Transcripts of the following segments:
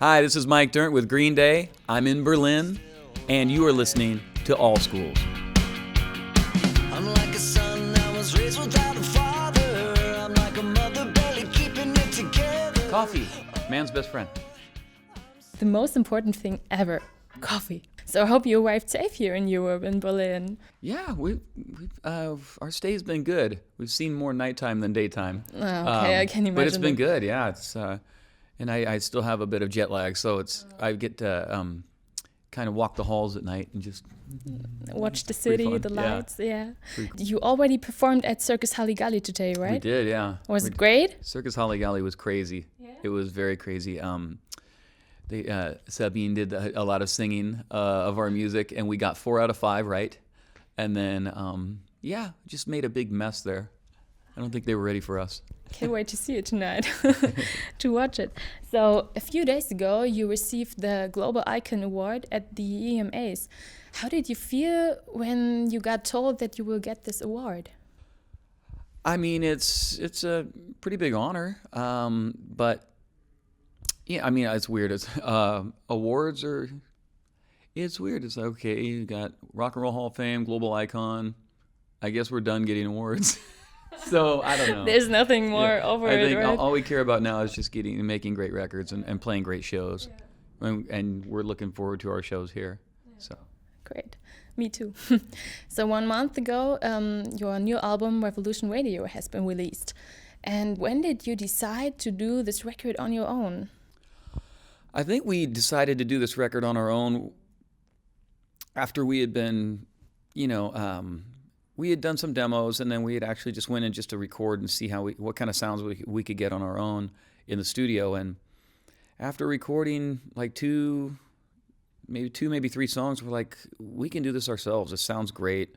Hi, this is Mike Dirnt with Green Day. I'm in Berlin, and you are listening to Allschools. I'm like a son that was raised without a father. I'm like a mother barely keeping it together. Coffee, man's best friend. The most important thing ever, coffee. So I hope you arrived safe here in Europe, in Berlin. Yeah, our stay's been good. We've seen more nighttime than daytime. Oh, okay, I can imagine. But it's been good, yeah. It's and I still have a bit of jet lag, so I get to kind of walk the halls at night and just watch the city, the lights, yeah. You already performed at CIRCUS HALLIGALLI today, right? We did, yeah. Was it great? CIRCUS HALLIGALLI was crazy. Yeah. It was very crazy. Sabine did a lot of singing of our music, and we got 4 out of 5 right. And then, just made a big mess there. I don't think they were ready for us. Can't wait to see it tonight, to watch it. So a few days ago, you received the Global Icon Award at the EMAs. How did you feel when you got told that you will get this award? I mean, it's a pretty big honor, but yeah, I mean, it's weird. It's awards it's weird. It's like, okay, you got Rock and Roll Hall of Fame, Global Icon. I guess we're done getting awards. So I don't know. There's nothing more over it, right? I think all we care about now is just making great records and playing great shows, and we're looking forward to our shows here. Yeah. So great, me too. So 1 month ago, your new album Revolution Radio has been released. And when did you decide to do this record on your own? I think we decided to do this record on our own after we had been, we had done some demos, and then we had actually just went in just to record and see what kind of sounds we could get on our own in the studio. And after recording like maybe 3 songs, we're like, we can do this ourselves. It sounds great.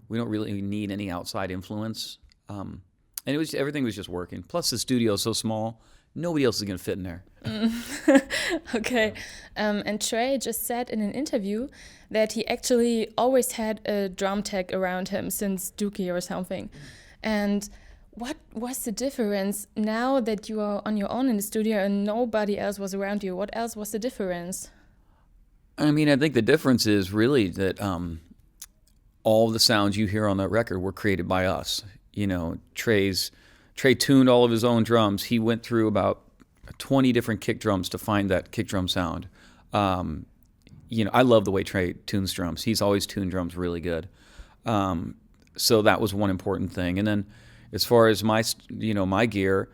We don't really need any outside influence. And everything was just working. Plus the studio is so small, nobody else is going to fit in there. Okay. And Trey just said in an interview that he actually always had a drum tech around him since Dookie or something. And what was the difference now that you are on your own in the studio and nobody else was around you? What else was the difference? I mean, I think the difference is really that all the sounds you hear on that record were created by us. Trey tuned all of his own drums. He went through about 20 different kick drums to find that kick drum sound. I love the way Trey tunes drums. He's always tuned drums really good. So that was one important thing. And then as far as my gear,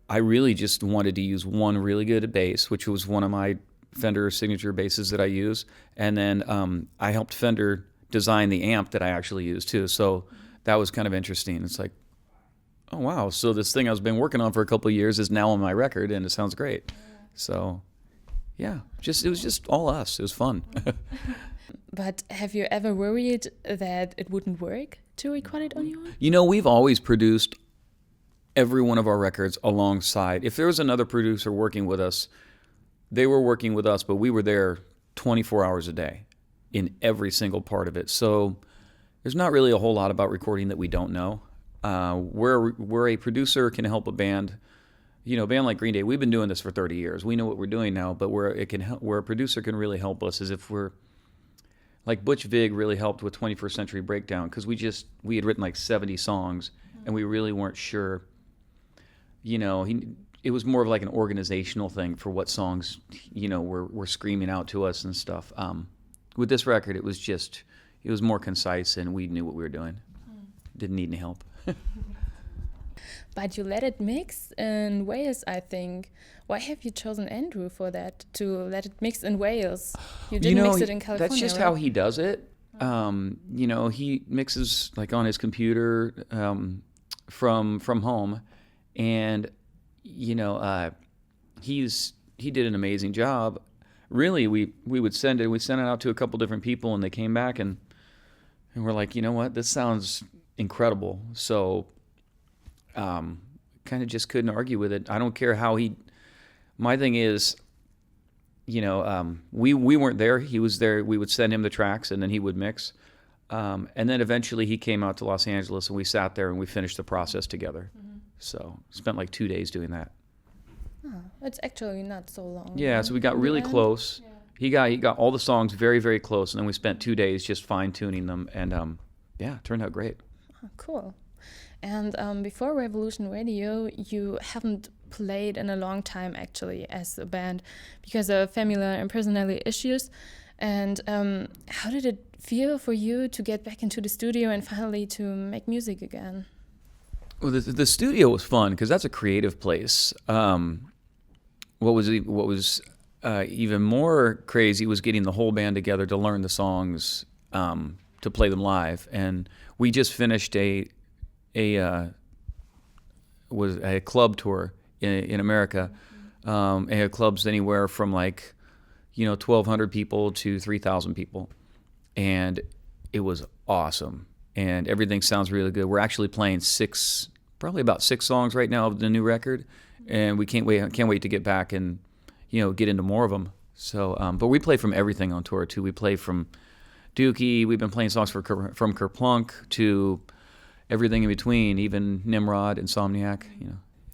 I really just wanted to use one really good bass, which was one of my Fender signature basses that I use. And then I helped Fender design the amp that I actually use too. So that was kind of interesting. It's like, oh wow, so this thing I've been working on for a couple of years is now on my record, and it sounds great. Yeah. So, yeah, it was just all us. It was fun. But have you ever worried that it wouldn't work to record it on your own? We've always produced every one of our records alongside. If there was another producer working with us, they were working with us, but we were there 24 hours a day in every single part of it. So there's not really a whole lot about recording that we don't know. Where a producer can help a band, a band like Green Day, we've been doing this for 30 years. We know what we're doing now, but where a producer can really help us is if we're, like Butch Vig really helped with 21st Century Breakdown, because we had written like 70 songs, and we really weren't sure, it was more of like an organizational thing for what songs, were screaming out to us and stuff. With this record, it was more concise, and we knew what we were doing. Didn't need any help. But you let it mix in Wales, I think. Why have you chosen Andrew for that, to let it mix in Wales? You didn't mix it in California, that's just right? how he does it. He mixes like on his computer from home, and he did an amazing job. Really, we sent it out to a couple different people, and they came back and we're like, you know what, this sounds incredible. So kind of just couldn't argue with it. I don't care how my thing is, we weren't there. He was there. We would send him the tracks, and then he would mix. And then eventually he came out to Los Angeles, and we sat there and we finished the process together. Mm-hmm. So spent like 2 days doing that. It's actually not so long. Yeah, so we got in the really end. close. He got all the songs very, very close, and then we spent 2 days just fine tuning them, and it turned out great. Oh, cool. And before Revolution Radio, you haven't played in a long time actually as a band because of family and personal issues. And how did it feel for you to get back into the studio and finally to make music again? Well, the studio was fun because that's a creative place. What was even more crazy was getting the whole band together to learn the songs, to play them live. And we just finished a club tour in America. It had clubs anywhere from 1,200 people to 3,000 people, and it was awesome. And everything sounds really good. We're actually playing probably about six songs right now of the new record, and we can't wait to get back and get into more of them. So, but we play from everything on tour too. We play from Dookie. We've been playing songs from Kerplunk to everything in between, even Nimrod, Insomniac.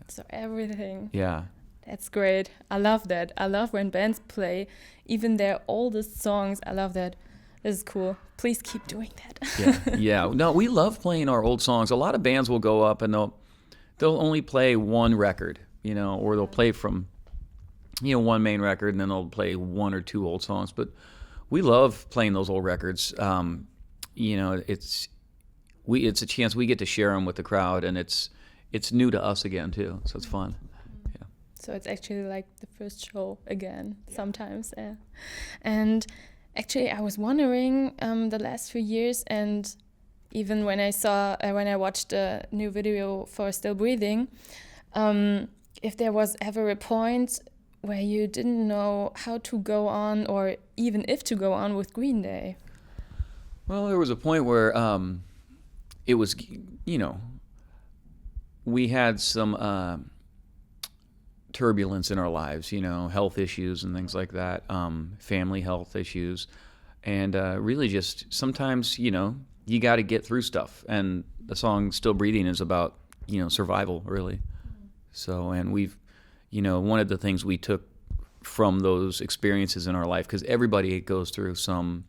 So everything. Yeah. That's great. I love that. I love when bands play even their oldest songs. I love that. This is cool. Please keep doing that. Yeah. No, we love playing our old songs. A lot of bands will go up and they'll only play one record, or they'll play from one main record and then they'll play one or two old songs. But we love playing those old records. It's a chance we get to share them with the crowd, and it's new to us again too. So it's fun. Yeah. So it's actually like the first show again sometimes. Yeah. And actually, I was wondering the last few years, and even when I watched the new video for Still Breathing, if there was ever a point where you didn't know how to go on, or even if to go on with Green Day. Well, there was a point where it was, we had some turbulence in our lives, health issues and things like that, family health issues, and really just sometimes, you got to get through stuff. And the song Still Breathing is about, survival, really. So, and we've, one of the things we took from those experiences in our life, because everybody goes through some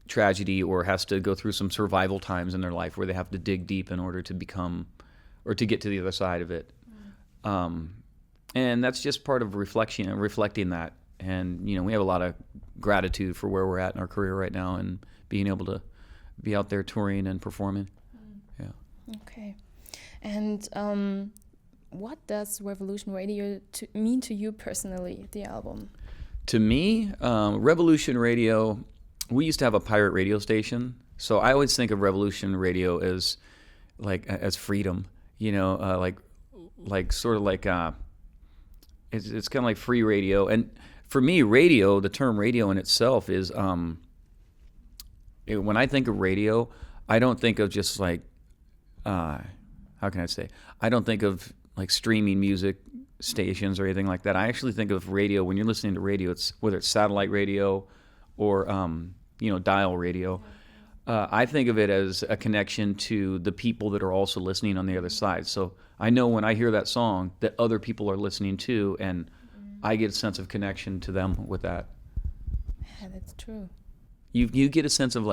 tragedy or has to go through some survival times in their life where they have to dig deep in order to become or to get to the other side of it. And that's just part of reflecting that. And, we have a lot of gratitude for where we're at in our career right now and being able to be out there touring and performing. Yeah. Okay. And what does Revolution Radio mean to you personally, the album? To me, Revolution Radio, we used to have a pirate radio station. So I always think of Revolution Radio as freedom, it's kind of like free radio. And for me, radio, the term radio in itself is, when I think of radio, I don't think of just how can I say? I don't think of streaming music stations or anything like that. I actually think of radio, when you're listening to radio, it's whether it's satellite radio or, dial radio. I think of it as a connection to the people that are also listening on the other side. So I know when I hear that song that other people are listening to, and I get a sense of connection to them with that. Yeah, that's true. You get a sense of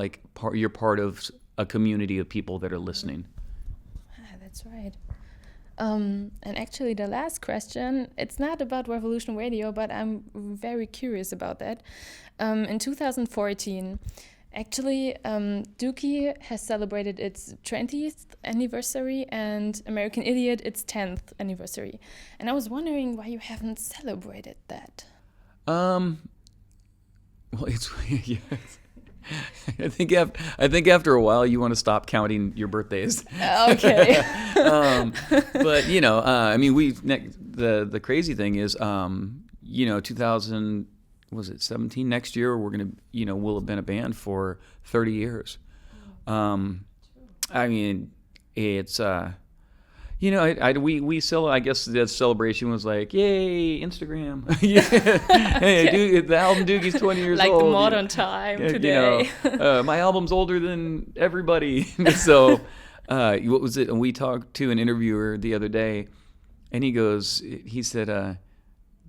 you're part of a community of people that are listening. Ah, that's right. And actually the last question, it's not about Revolution Radio, but I'm very curious about that. In 2014, actually, Dookie has celebrated its 20th anniversary and American Idiot its 10th anniversary. And I was wondering why you haven't celebrated that. Well, it's I think after a while you want to stop counting your birthdays. Okay. But the crazy thing is, 2017 next year we're gonna we'll have been a band for 30 years. It's I guess the celebration was yay, Instagram. Hey, dude, the album Doogie's 20 years old. The modern time today. My album's older than everybody. So, what was it? And we talked to an interviewer the other day, And he said that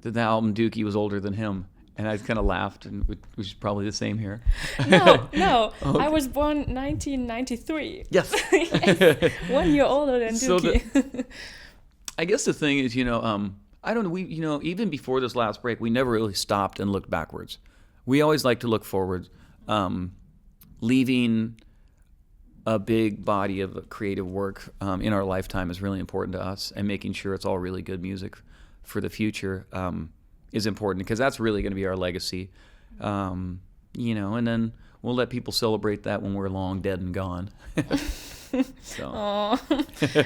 the album Dookie was older than him. And I kind of laughed, and which is probably the same here. No. Okay. I was born 1993. Yes. Yes, 1 year older than So Dookie. I guess the thing is, I don't know, even before this last break, we never really stopped and looked backwards. We always like to look forward. Leaving a big body of creative work in our lifetime is really important to us, and making sure it's all really good music for the future is important, because that's really going to be our legacy. And then we'll let people celebrate that when we're long dead and gone. So. Oh,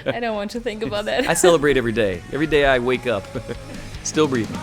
I don't want to think about that. I celebrate every day. Every day I wake up, still breathing.